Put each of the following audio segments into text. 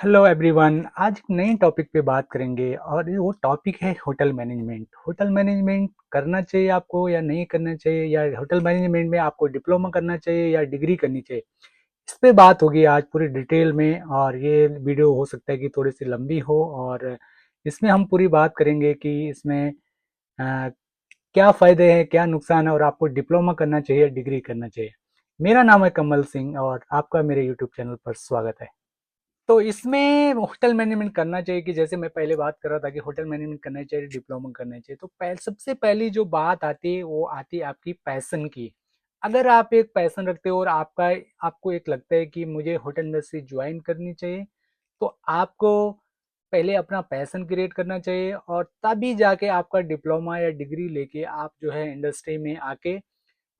Hello everyone. आज एक नई टॉपिक पे बात करेंगे और वो टॉपिक है होटल मैनेजमेंट। होटल मैनेजमेंट करना चाहिए आपको या नहीं करना चाहिए, या होटल मैनेजमेंट में आपको डिप्लोमा करना चाहिए या डिग्री करनी चाहिए। इस पे बात होगी आज पूरी डिटेल में, और ये वीडियो हो सकता है कि थोड़ी सी लंबी हो, और इसमें हम पूरी बात करेंगे कि इसमें अ, क्या फ़ायदे हैं, क्या नुकसान है, और आपको डिप्लोमा करना चाहिए या डिग्री करना चाहिए। मेरा नाम है कमल सिंह और आपका मेरे यूट्यूब चैनल पर स्वागत है। तो इसमें होटल मैनेजमेंट करना चाहिए कि जैसे मैं पहले बात कर रहा था कि होटल मैनेजमेंट करना चाहिए, डिप्लोमा करना चाहिए, तो सबसे पहली जो बात आती है वो आती है आपकी पैशन की। अगर आप एक पैशन रखते हो और आपको एक लगता है कि मुझे होटल इंडस्ट्री ज्वाइन करनी चाहिए, तो आपको पहले अपना पैशन क्रिएट करना चाहिए और तभी जाके आपका डिप्लोमा या डिग्री लेके आप जो है इंडस्ट्री में आके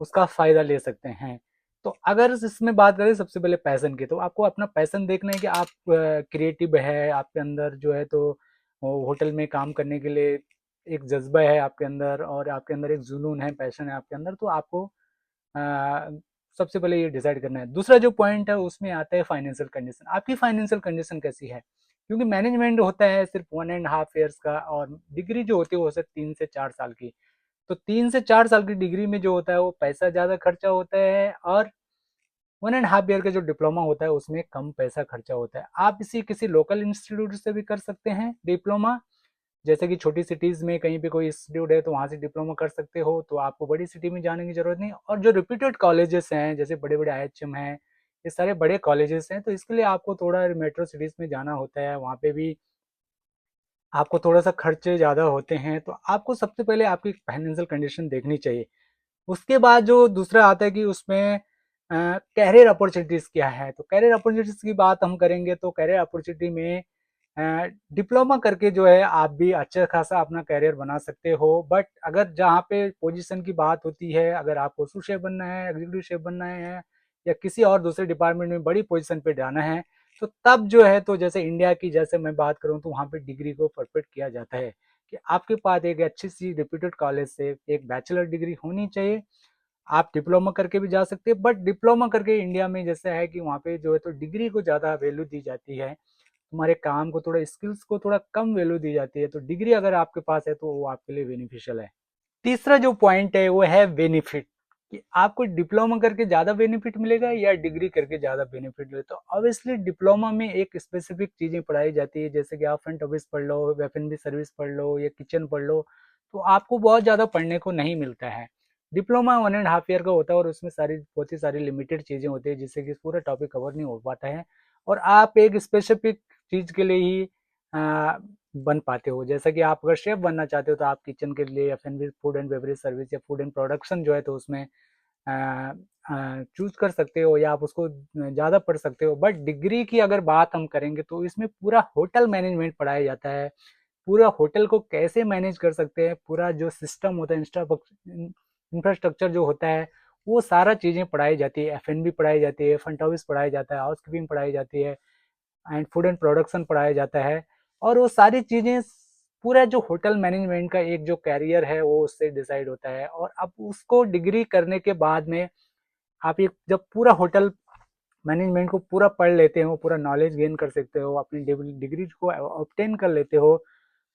उसका फ़ायदा ले सकते हैं। तो अगर इसमें बात करें सबसे पहले पैशन की, तो आपको अपना पैशन देखना है कि आप क्रिएटिव है, आपके अंदर जो है तो होटल में काम करने के लिए एक जज़्बा है आपके अंदर, और आपके अंदर एक जुनून है, पैशन है आपके अंदर, तो आपको सबसे पहले ये डिसाइड करना है। दूसरा जो पॉइंट है उसमें आता है फाइनेंशियल कंडीशन। आपकी फाइनेंशियल कंडीशन कैसी है? क्योंकि मैनेजमेंट होता है सिर्फ 1.5 ईयर्स का, और डिग्री जो होती है वो सिर्फ 3 से 4 साल की। तो 3 से 4 साल की डिग्री में जो होता है वो पैसा ज़्यादा खर्चा होता है, और 1.5 ईयर का जो डिप्लोमा होता है उसमें कम पैसा खर्चा होता है। आप इसी किसी लोकल इंस्टीट्यूट से भी कर सकते हैं डिप्लोमा। जैसे कि छोटी सिटीज़ में कहीं पे कोई इंस्टीट्यूट है तो वहाँ से डिप्लोमा कर सकते हो, तो आपको बड़ी सिटी में जाने की ज़रूरत नहीं। और जो रेप्यूटेड कॉलेजेस हैं जैसे बड़े-बड़े आईएचएम हैं, ये सारे बड़े कॉलेजेस हैं, तो इसके लिए आपको थोड़ा मेट्रो सिटीज़ में जाना होता है, वहाँ पे भी आपको थोड़ा-सा खर्चे ज़्यादा होते हैं। तो आपको सबसे पहले आपकी फाइनेंशियल कंडीशन देखनी चाहिए। उसके बाद जो दूसरा आता है कि उसमें कैरियर अपॉर्चुनिटीज़ क्या है? तो कैरियर अपॉर्चुनिटीज़ की बात हम करेंगे तो कैरियर अपॉर्चुनिटी में डिप्लोमा करके जो है आप भी अच्छा खासा अपना करियर बना सकते हो। बट अगर जहाँ पे पोजीशन की बात होती है, अगर आपको सू शेफ बनना है, एग्जीक्यूटिव शेफ बनना है, या किसी और दूसरे डिपार्टमेंट में बड़ी पोजीशन पे जाना है, तो तब जो है तो जैसे इंडिया की जैसे मैं बात करूँ तो वहाँ पे डिग्री को परफेक्ट किया जाता है कि आपके पास एक अच्छी सी रेप्यूटेड कॉलेज से एक बैचलर डिग्री होनी चाहिए। आप डिप्लोमा करके भी जा सकते हैं, बट डिप्लोमा करके इंडिया में जैसा है कि वहाँ पे जो है तो डिग्री को ज़्यादा वैल्यू दी जाती है, तुम्हारे काम को थोड़ा स्किल्स को थोड़ा कम वैल्यू दी जाती है। तो डिग्री अगर आपके पास है तो वो आपके लिए बेनिफिशियल है। तीसरा जो पॉइंट है वो है बेनिफिट, कि आपको डिप्लोमा करके ज़्यादा बेनिफिट मिलेगा या डिग्री करके ज़्यादा बेनिफिट मिलेगा। तो ऑब्वियसली डिप्लोमा में एक स्पेसिफिक चीज़ें पढ़ाई जाती है, जैसे कि आप फ्रंट ऑफिस पढ़ लो, एफ&बी सर्विस पढ़ लो, या किचन पढ़ लो, तो आपको बहुत ज़्यादा पढ़ने को नहीं मिलता है। डिप्लोमा 1.5 ईयर का होता है और उसमें बहुत ही सारी लिमिटेड चीज़ें होती है जिससे कि पूरा टॉपिक कवर नहीं हो पाता है, और आप एक स्पेसिफिक चीज़ के लिए ही बन पाते हो। जैसा कि आप अगर शेफ बनना चाहते हो तो आप किचन के लिए एफ&बी फूड एंड बेवरेज सर्विस या फूड एंड प्रोडक्शन जो है तो उसमें चूज कर सकते हो, या आप उसको ज़्यादा पढ़ सकते हो। बट डिग्री की अगर बात हम करेंगे तो इसमें पूरा होटल मैनेजमेंट पढ़ाया जाता है। पूरा होटल को कैसे मैनेज कर सकते हैं, पूरा जो सिस्टम होता है, इंफ्रास्ट्रक्चर जो होता है, वो सारा चीज़ें पढ़ाई जाती है। एफ&बी पढ़ाई जाती है, फ्रंट ऑफिस पढ़ाई जाता है, हाउस कीपिंग पढ़ाई जाती है, एंड फूड एंड प्रोडक्शन पढ़ाया जाता है। और वो सारी चीज़ें पूरा जो होटल मैनेजमेंट का एक जो कैरियर है वो उससे डिसाइड होता है। और अब उसको डिग्री करने के बाद में आप एक जब पूरा होटल मैनेजमेंट को पूरा पढ़ लेते हो, पूरा नॉलेज गेन कर सकते हो, अपनी डिग्री को ऑब्टेन कर लेते हो,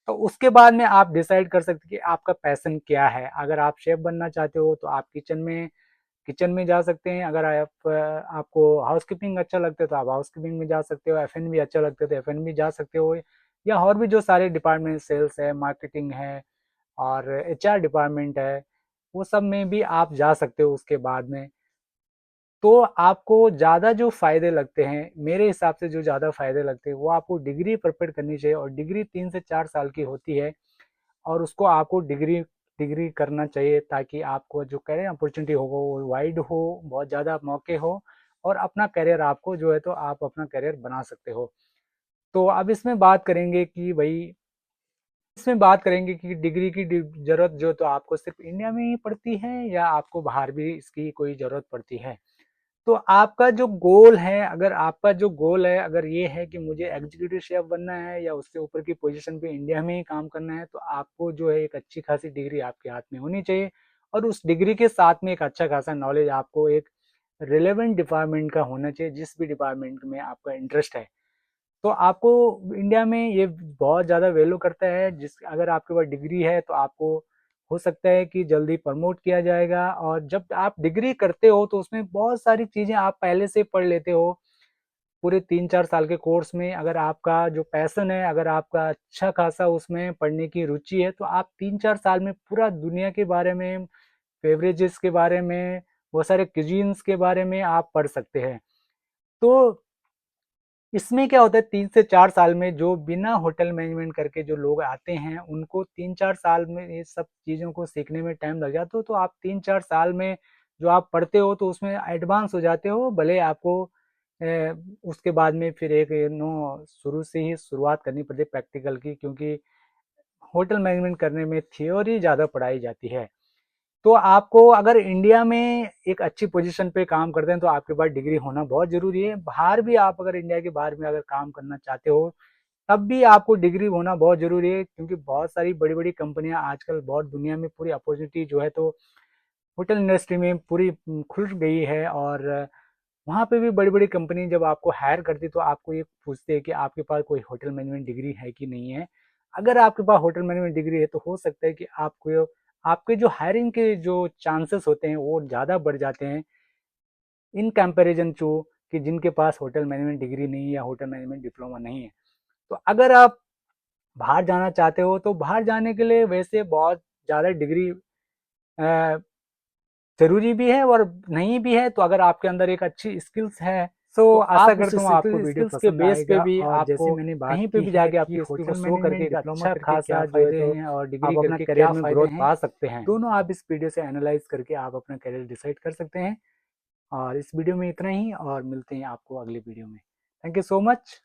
तो उसके बाद में आप डिसाइड कर सकते हो कि आपका पैशन क्या है। अगर आप शेफ बनना चाहते हो तो आप किचन में जा सकते हैं। अगर आपको हाउसकीपिंग अच्छा लगता है तो आप हाउसकीपिंग में जा सकते हो। एफ&बी अच्छा लगता है तो एफ&बी जा सकते हो, या और भी जो सारे डिपार्टमेंट, सेल्स है, मार्केटिंग है, और एचआर डिपार्टमेंट है, वो सब में भी आप जा सकते हो उसके बाद में। तो आपको ज़्यादा जो फ़ायदे लगते हैं, मेरे हिसाब से जो ज़्यादा फ़ायदे लगते हैं वो आपको डिग्री प्रिपेयर करनी चाहिए, और डिग्री 3 से 4 साल की होती है, और उसको आपको डिग्री डिग्री करना चाहिए ताकि आपको जो करियर अपॉर्चुनिटी हो वो वाइड हो, बहुत ज़्यादा मौके हो, और अपना करियर आपको जो है तो आप अपना करियर बना सकते हो। तो अब इसमें बात करेंगे कि डिग्री की ज़रूरत जो तो आपको सिर्फ इंडिया में ही पड़ती है या आपको बाहर भी इसकी कोई ज़रूरत पड़ती है। तो आपका जो गोल है, अगर ये है कि मुझे एग्जीक्यूटिव शेफ बनना है या उससे ऊपर की पोजीशन पे इंडिया में ही काम करना है, तो आपको जो है एक अच्छी खासी डिग्री आपके हाथ में होनी चाहिए, और उस डिग्री के साथ में एक अच्छा खासा नॉलेज आपको एक रिलेवेंट डिपार्टमेंट का होना चाहिए, जिस भी डिपार्टमेंट में आपका इंटरेस्ट है। तो आपको इंडिया में ये बहुत ज़्यादा वैल्यू करता है, जिस अगर आपके पास डिग्री है तो आपको हो सकता है कि जल्दी प्रमोट किया जाएगा। और जब आप डिग्री करते हो तो उसमें बहुत सारी चीज़ें आप पहले से पढ़ लेते हो। पूरे 3-4 साल के कोर्स में अगर आपका जो पैशन है, अगर आपका अच्छा खासा उसमें पढ़ने की रुचि है, तो आप 3-4 साल में पूरा दुनिया के बारे में, बेवरेजेस के बारे में, बहुत सारे क्यूजीन्स के बारे में आप पढ़ सकते हैं। तो इसमें क्या होता है, 3 से 4 साल में जो बिना होटल मैनेजमेंट करके जो लोग आते हैं, उनको 3-4 साल में ये सब चीज़ों को सीखने में टाइम लग जाता है। तो आप 3-4 साल में जो आप पढ़ते हो तो उसमें एडवांस हो जाते हो, भले आपको उसके बाद में फिर एक शुरू से ही शुरुआत करनी पड़ती है प्रैक्टिकल की, क्योंकि होटल मैनेजमेंट करने में थियोरी ज़्यादा पढ़ाई जाती है। तो आपको अगर इंडिया में एक अच्छी पोजीशन पे काम करते हैं तो आपके पास डिग्री होना बहुत ज़रूरी है। बाहर भी आप अगर इंडिया के बाहर में अगर काम करना चाहते हो, तब भी आपको डिग्री होना बहुत ज़रूरी है, क्योंकि बहुत सारी बड़ी-बड़ी कंपनियाँ आजकल बहुत दुनिया में पूरी अपॉर्चुनिटी जो है तो होटल इंडस्ट्री में पूरी खुल गई है। और वहाँ पे भी बड़ी-बड़ी कंपनी जब आपको हायर करती है तो आपको ये पूछते हैं कि आपके पास कोई होटल मैनेजमेंट डिग्री है कि नहीं है। अगर आपके पास होटल मैनेजमेंट डिग्री है तो हो सकता है कि आपको आपके जो हायरिंग के जो चांसेस होते हैं वो ज़्यादा बढ़ जाते हैं इन कंपैरिजन टू कि जिनके पास होटल मैनेजमेंट डिग्री नहीं है या होटल मैनेजमेंट डिप्लोमा नहीं है। तो अगर आप बाहर जाना चाहते हो तो बाहर जाने के लिए वैसे बहुत ज़्यादा डिग्री ज़रूरी भी है और नहीं भी है। तो अगर आपके अंदर एक अच्छी स्किल्स है तो आशा आप उस करता हूँ आपको वीडियो स्किल्स के पसंद बेस पे आएगा। भी और जैसे आपको मैंने बात कहीं पे की भी है जाके कि आपकी स्किल को होटल शो करके मैनेजमेंट एक डिप्लोमा अच्छा करके क्या खासा जो है फ़ायदे तो हैं और डिग्री आप अपना करके करियर क्या में फ़ायदे ग्रोथ हैं, पा सकते हैं। दोनों आप इस वीडियो से एनालाइज करके आप अपना करियर डिसाइड कर सकते हैं। और इस वीडियो में इतना ही, और मिलते हैं आपको अगली वीडियो में। Thank you so much.